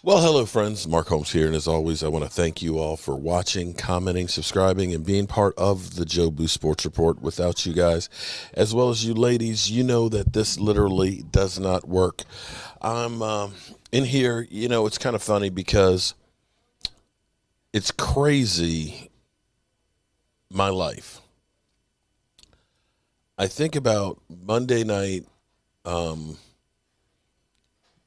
Well, hello, friends. Mark Holmes here, and as always, I want to thank you all for watching, commenting, subscribing, and being part of the Joe Boo Sports Report. Without you guys, as well as you ladies, you know that this literally does not work. I'm in here, it's kind of funny because it's crazy, my life. I think about Monday night,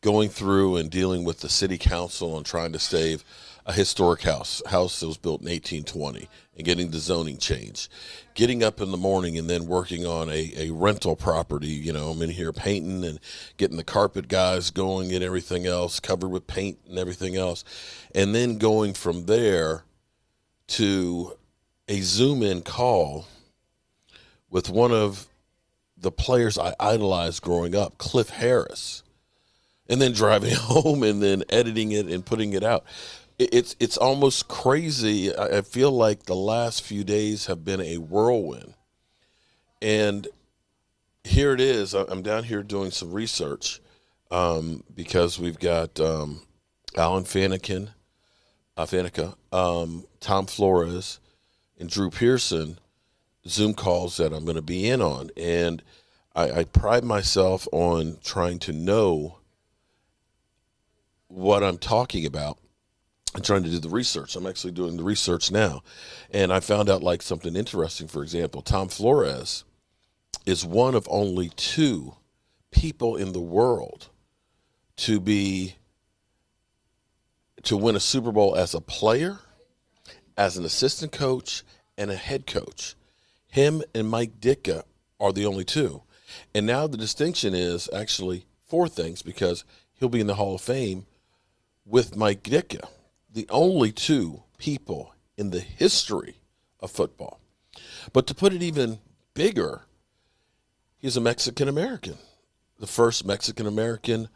going through and dealing with the city council and trying to save a historic house that was built in 1820, and getting the zoning changed, getting up in the morning and then working on a rental property. I'm in here painting and getting the carpet guys going and everything else, covered with paint and everything else, and then going from there to a Zoom in call with one of the players I idolized growing up, Cliff Harris, and then driving home and then editing it and putting it out. It's almost crazy. I feel like the last few days have been a whirlwind. And here it is. I'm down here doing some research because we've got Alan Faneca, Tom Flores, and Drew Pearson Zoom calls that I'm going to be in on. And I pride myself on trying to know what I'm talking about and trying to do the research. I'm actually doing the research now. And I found out like something interesting. For example, Tom Flores is one of only two people in the world to win a Super Bowl as a player, as an assistant coach, and a head coach. Him and Mike Ditka are the only two. And now the distinction is actually four things, because he'll be in the Hall of Fame with Mike Ditka, the only two people in the history of football. But to put it even bigger, he's a Mexican-American, the first Mexican-American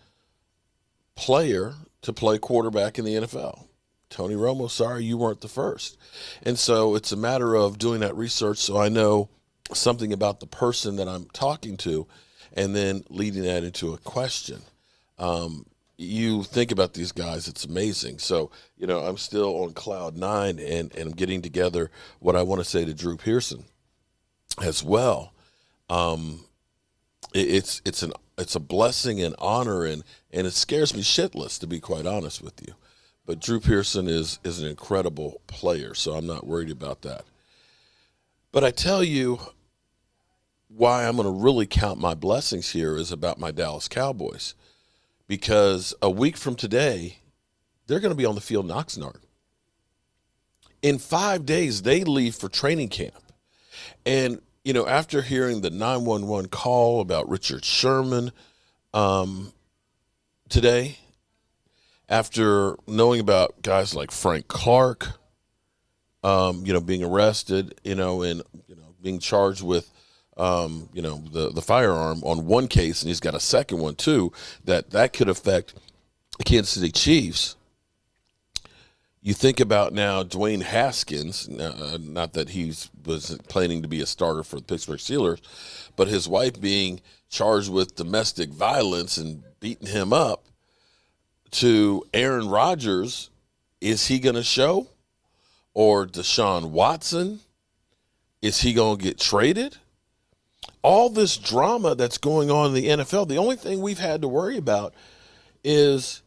player to play quarterback in the NFL. Tony Romo, sorry, you weren't the first. And so it's a matter of doing that research so I know something about the person that I'm talking to, and then leading that into a question. You think about these guys, it's amazing. So, I'm still on cloud nine, and I'm getting together what I want to say to Drew Pearson as well. It's a blessing and honor, and it scares me shitless, to be quite honest with you. But Drew Pearson is an incredible player, so I'm not worried about that. But I tell you why I'm going to really count my blessings here is about my Dallas Cowboys. Because a week from today, they're going to be on the field in Oxnard. In 5 days, they leave for training camp. And, after hearing the 911 call about Richard Sherman today, after knowing about guys like Frank Clark, being arrested, and, being charged with, the firearm on one case, and he's got a second one too, that could affect the Kansas City Chiefs. You think about now Dwayne Haskins, not that he was planning to be a starter for the Pittsburgh Steelers, but his wife being charged with domestic violence and beating him up, to Aaron Rodgers, is he going to show? Or Deshaun Watson, is he going to get traded? All this drama that's going on in the NFL, the only thing we've had to worry about is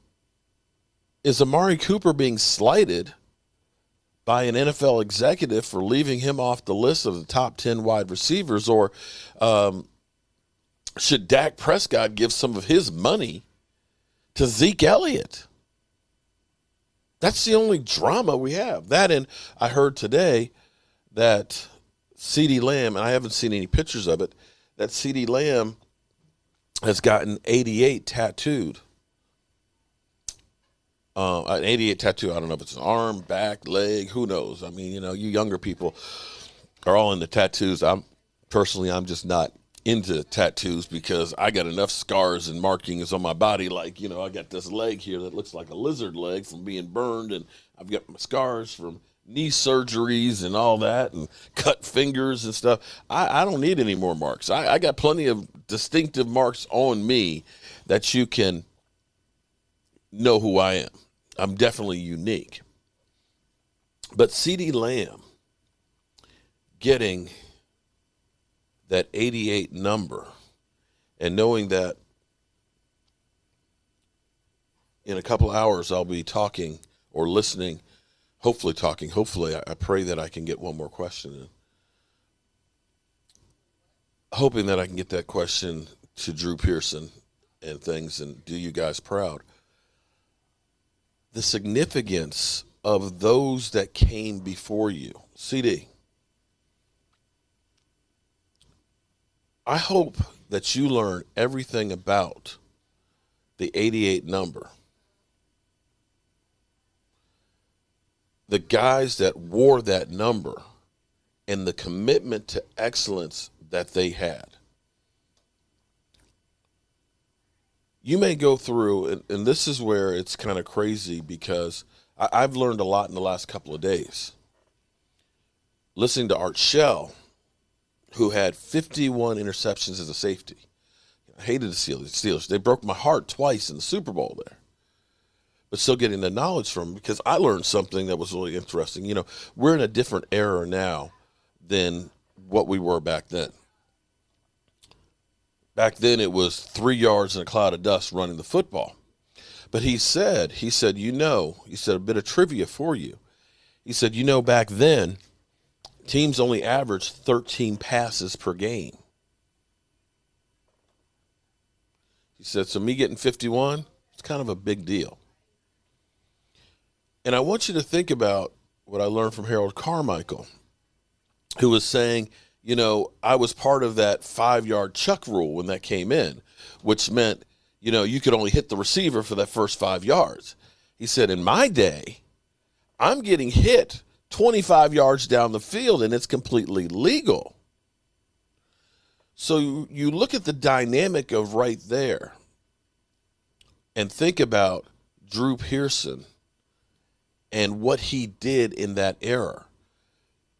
Amari Cooper being slighted by an NFL executive for leaving him off the list of the top 10 wide receivers, or should Dak Prescott give some of his money to Zeke Elliott? That's the only drama we have. That, and I heard today that Ceedee Lamb, and I haven't seen any pictures of it, that Ceedee Lamb has gotten 88 tattooed. An 88 tattoo, I don't know if it's an arm, back, leg, who knows? I mean, you younger people are all into tattoos. I'm just not into tattoos, because I got enough scars and markings on my body. Like, I got this leg here that looks like a lizard leg from being burned, and I've got my scars from knee surgeries and all that, and cut fingers and stuff. I don't need any more marks. I got plenty of distinctive marks on me that you can know who I am. I'm definitely unique. But Ceedee Lamb getting that 88 number and knowing that in a couple of hours I'll be talking or listening, hopefully, I pray that I can get one more question in. Hoping that I can get that question to Drew Pearson and things and do you guys proud. The significance of those that came before you. CD, I hope that you learn everything about the 88 number. The guys that wore that number and the commitment to excellence that they had. You may go through, and this is where it's kind of crazy because I've learned a lot in the last couple of days. Listening to Art Shell, who had 51 interceptions as a safety. I hated the Steelers. They broke my heart twice in the Super Bowl there. But still getting the knowledge from them because I learned something that was really interesting. You know, we're in a different era now than what we were back then. Back then it was 3 yards and a cloud of dust running the football. But he said, a bit of trivia for you. He said, back then, teams only averaged 13 passes per game. He said, so me getting 51, it's kind of a big deal. And I want you to think about what I learned from Harold Carmichael, who was saying, I was part of that 5-yard chuck rule when that came in, which meant, you could only hit the receiver for that first 5 yards. He said, in my day, I'm getting hit 25 yards down the field, and it's completely legal. So you look at the dynamic of right there and think about Drew Pearson and what he did in that era.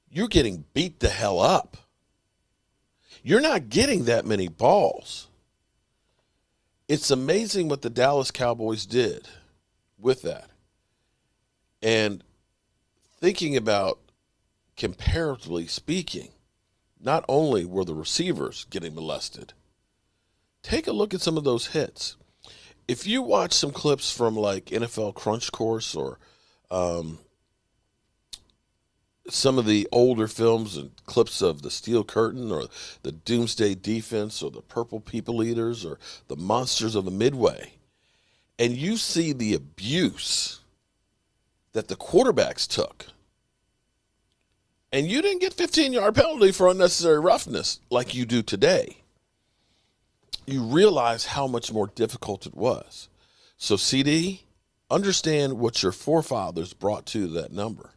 You're getting beat the hell up. You're not getting that many balls. It's amazing what the Dallas Cowboys did with that. And thinking about, comparatively speaking, not only were the receivers getting molested, take a look at some of those hits. If you watch some clips from like NFL Crunch Course or some of the older films and clips of the Steel Curtain or the Doomsday Defense or the Purple People Eaters or the Monsters of the Midway, and you see the abuse that the quarterbacks took, and you didn't get 15-yard penalty for unnecessary roughness like you do today, you realize how much more difficult it was. So, CD, understand what your forefathers brought to that number.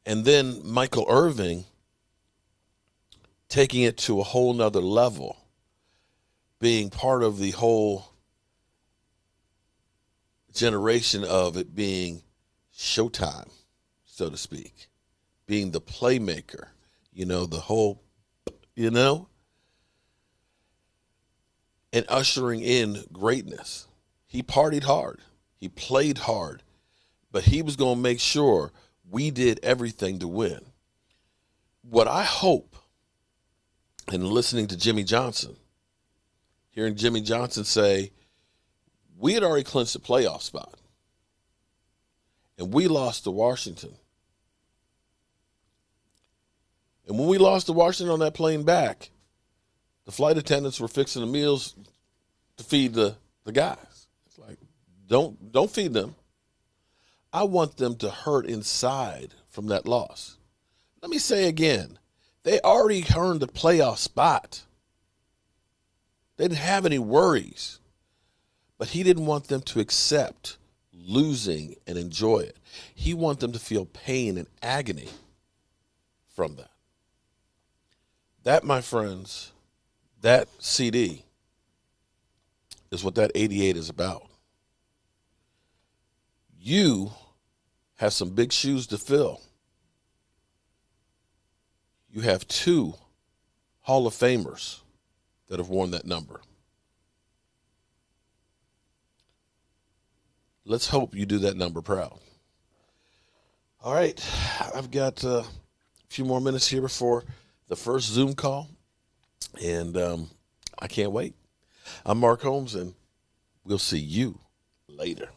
And then Michael Irvin taking it to a whole nother level, being part of the whole generation of it being showtime, so to speak, being the playmaker, the whole, and ushering in greatness. He partied hard. He played hard, but he was going to make sure we did everything to win. What I hope, in listening to Jimmy Johnson, hearing Jimmy Johnson say, we had already clinched the playoff spot, and we lost to Washington. And when we lost to Washington on that plane back, the flight attendants were fixing the meals to feed the guys. It's like, don't feed them. I want them to hurt inside from that loss. Let me say again, they already earned the playoff spot. They didn't have any worries. But he didn't want them to accept losing and enjoy it. He wanted them to feel pain and agony from that. That, my friends, that CD is what that 88 is about. You have some big shoes to fill. You have 2 Hall of Famers that have worn that number. let's hope you do that number proud. All right, I've got a few more minutes here before the first Zoom call, and I can't wait. I'm Mark Holmes, and we'll see you later.